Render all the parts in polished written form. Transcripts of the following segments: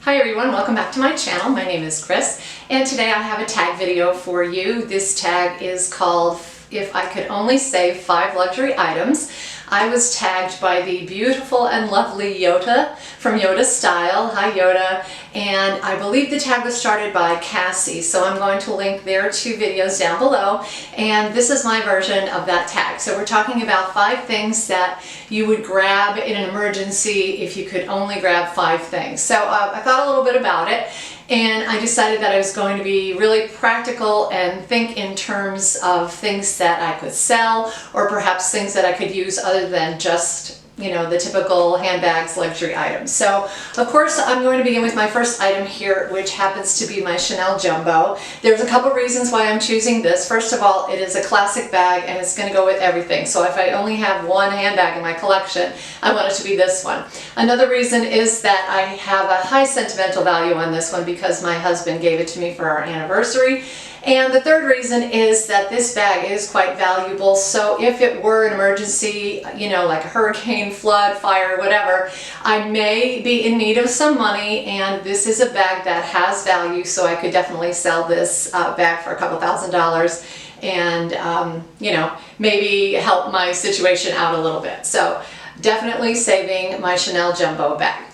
Hi everyone, welcome back to my channel. My name is Chris, and today I have a tag video for you. This tag is called If I Could Only Save 5 Luxury Items. I was tagged by the beautiful and lovely Yota from Yotastyle. Hi Yota. And I believe the tag was started by Cassie, so I'm going to link their 2 videos down below. And this is my version of that tag. So we're talking about 5 things that you would grab in an emergency if you could only grab 5 things. So I thought a little bit about it, and I decided that I was going to be really practical and think in terms of things that I could sell, or perhaps things that I could use other than just, you know, the typical handbags, luxury items. So of course I'm going to begin with my first item here, which happens to be my Chanel Jumbo. There's a couple reasons why I'm choosing this. First of all, it is a classic bag and it's going to go with everything. So if I only have one handbag in my collection, I want it to be this one. Another reason is that I have a high sentimental value on this one because my husband gave it to me for our anniversary. And the third reason is that this bag is quite valuable, so if it were an emergency, you know, like a hurricane, flood, fire, whatever, I may be in need of some money, and this is a bag that has value, so I could definitely sell this bag for a couple $1,000s and, you know, maybe help my situation out a little bit. So definitely saving my Chanel Jumbo bag.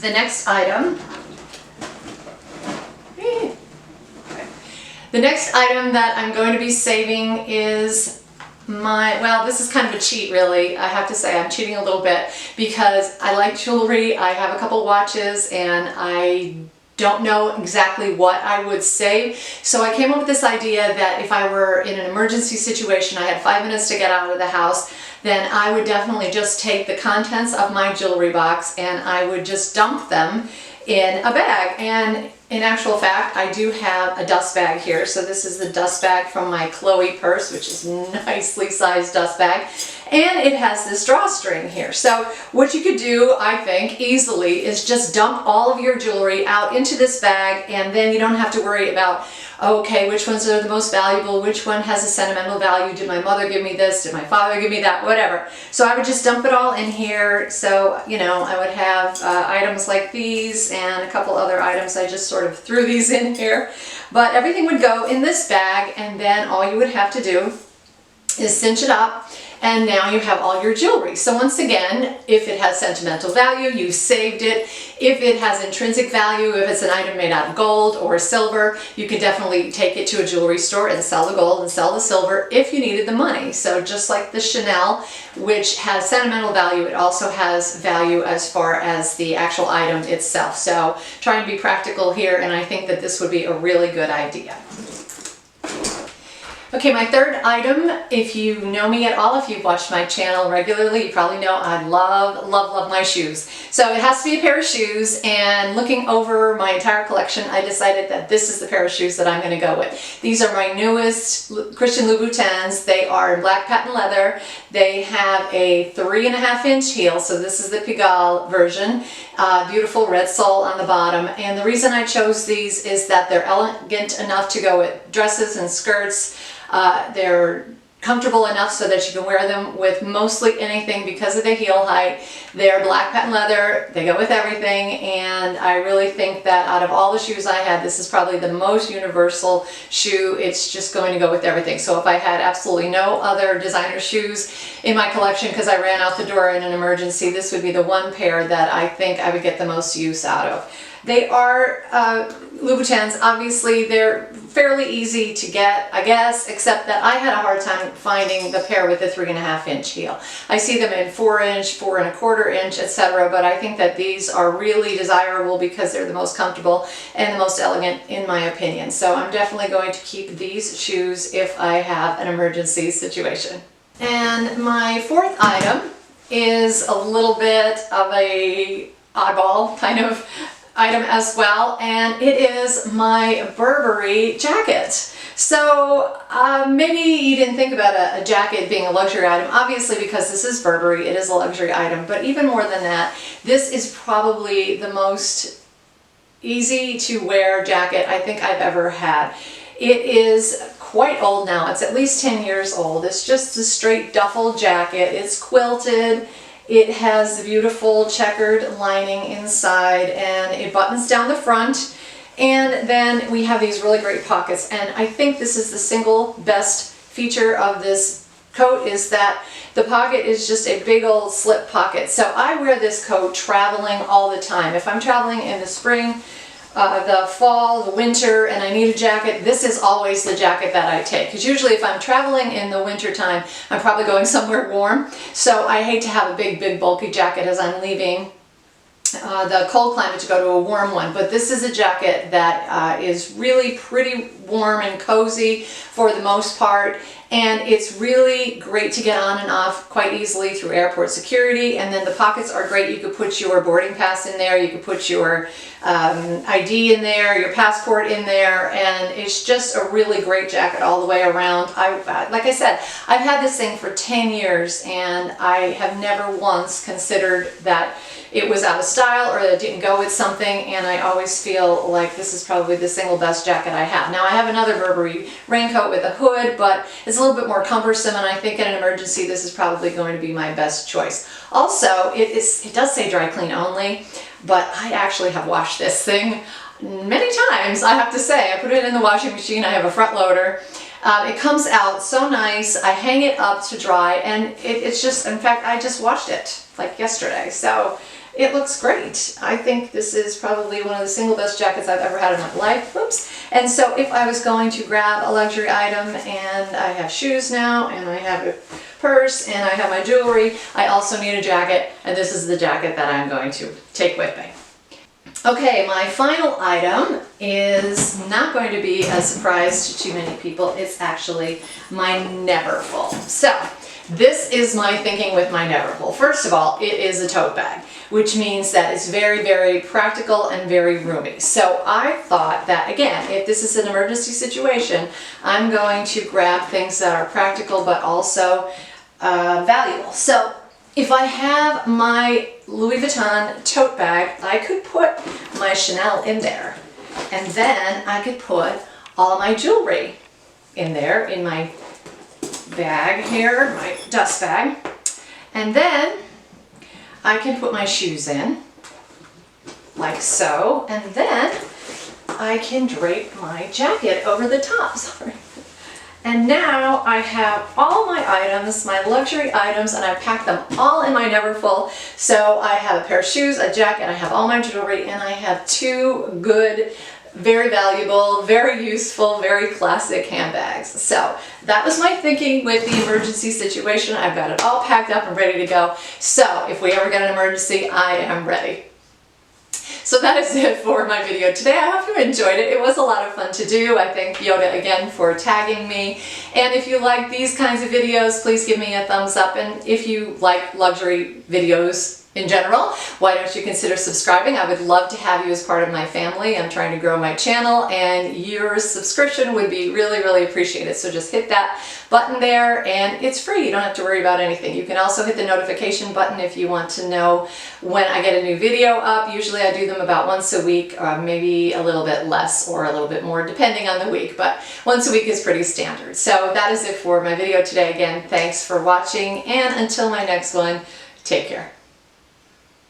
The next item. The next item that I'm going to be saving is well, this is kind of a cheat really. I have to say I'm cheating a little bit because I like jewelry. I have a couple watches and I don't know exactly what I would save. So I came up with this idea that if I were in an emergency situation, I had 5 minutes to get out of the house, then I would definitely just take the contents of my jewelry box and I would just dump them in a bag. And in actual fact, I do have a dust bag here. So this is the dust bag from my Chloe purse, which is a nicely sized dust bag. And it has this drawstring here. So what you could do, I think, easily is just dump all of your jewelry out into this bag, and then you don't have to worry about, okay, which ones are the most valuable, which one has a sentimental value, did my mother give me this, did my father give me that, whatever. So I would just dump it all in here. So, you know, I would have items like these and a couple other items. I just sort of threw these in here. But everything would go in this bag, and then all you would have to do is cinch it up, and now you have all your jewelry. So once again, if it has sentimental value, you saved it. If it has intrinsic value, if it's an item made out of gold or silver, you can definitely take it to a jewelry store and sell the gold and sell the silver if you needed the money. So just like the Chanel, which has sentimental value, it also has value as far as the actual item itself. So try and be practical here, and I think that this would be a really good idea. Okay, my third item, if you know me at all, if you've watched my channel regularly, you probably know I love, love, love my shoes. So it has to be a pair of shoes, and looking over my entire collection, I decided that this is the pair of shoes that I'm going to go with. These are my newest Christian Louboutins. They are in black patent leather. They have a 3.5-inch heel, so this is the Pigalle version. Beautiful red sole on the bottom. And the reason I chose these is that they're elegant enough to go with dresses and skirts. They're comfortable enough so that you can wear them with mostly anything because of the heel height. They're black patent leather, they go with everything, and I really think that out of all the shoes I had, this is probably the most universal shoe. It's just going to go with everything. So if I had absolutely no other designer shoes in my collection because I ran out the door in an emergency, this would be the one pair that I think I would get the most use out of. They are Louboutins. Obviously, they're fairly easy to get, I guess, except that I had a hard time finding the pair with the 3.5-inch heel. I see them in 4-inch, 4.25-inch, etc., but I think that these are really desirable because they're the most comfortable and the most elegant in my opinion. So I'm definitely going to keep these shoes if I have an emergency situation. And my fourth item is a little bit of a oddball kind of item as well, and it is my Burberry jacket. So maybe you didn't think about a jacket being a luxury item. Obviously, because this is Burberry, it is a luxury item, but even more than that, this is probably the most easy to wear jacket I think I've ever had. It is quite old now. It's at least 10 years old. It's just a straight duffel jacket. It's quilted. It has the beautiful checkered lining inside, and it buttons down the front. And then we have these really great pockets, and I think this is the single best feature of this coat, is that the pocket is just a big old slip pocket. So I wear this coat traveling all the time. If I'm traveling in the spring, the fall, the winter, and I need a jacket, this is always the jacket that I take. Because usually if I'm traveling in the winter time, I'm probably going somewhere warm. So I hate to have a big bulky jacket as I'm leaving the cold climate to go to a warm one. But this is a jacket that is really pretty warm and cozy for the most part. And it's really great to get on and off quite easily through airport security. And then the pockets are great. You could put your boarding pass in there, you could put your ID in there, your passport in there, and it's just a really great jacket all the way around. Like I said, I've had this thing for 10 years and I have never once considered that it was out of style or that it didn't go with something, and I always feel like this is probably the single best jacket I have. Now I have another Burberry raincoat with a hood, but it's a little bit more cumbersome, and I think in an emergency this is probably going to be my best choice. Also, it does say dry clean only, but I actually have washed this thing many times, I have to say. I put it in the washing machine, I have a front loader. It comes out so nice. I hang it up to dry, and it's just, in fact, I just washed it like yesterday. So it looks great. I think this is probably one of the single best jackets I've ever had in my life. Oops. And so if I was going to grab a luxury item, and I have shoes now, and I have a purse, and I have my jewelry, I also need a jacket, and this is the jacket that I'm going to take with me. Okay, my final item is not going to be a surprise to too many people. It's actually my Neverfull. So this is my thinking with my Neverfull. First of all, it is a tote bag, which means that it's very practical and very roomy. So I thought that, again, if this is an emergency situation, I'm going to grab things that are practical but also valuable. So if I have my Louis Vuitton tote bag, I could put my Chanel in there, and then I could put all my jewelry in there in my bag here, my dust bag, and then I can put my shoes in like so, and then I can drape my jacket over the top. Sorry. And now I have all my items, my luxury items, and I've packed them all in my Neverfull. So I have a pair of shoes, a jacket, I have all my jewelry, and I have two good, very valuable, very useful, very classic handbags. So that was my thinking with the emergency situation. I've got it all packed up and ready to go. So if we ever get an emergency, I am ready. So that is it for my video today. I hope you enjoyed it. It was a lot of fun to do. I thank Yoda again for tagging me. And if you like these kinds of videos, please give me a thumbs up. And if you like luxury videos in general, why don't you consider subscribing? I would love to have you as part of my family. I'm trying to grow my channel, and your subscription would be really appreciated. So just hit that button there, and it's free. You don't have to worry about anything. You can also hit the notification button if you want to know when I get a new video up. Usually I do them about once a week, maybe a little bit less or a little bit more depending on the week, but once a week is pretty standard. So that is it for my video today. Again, thanks for watching, and until my next one, take care.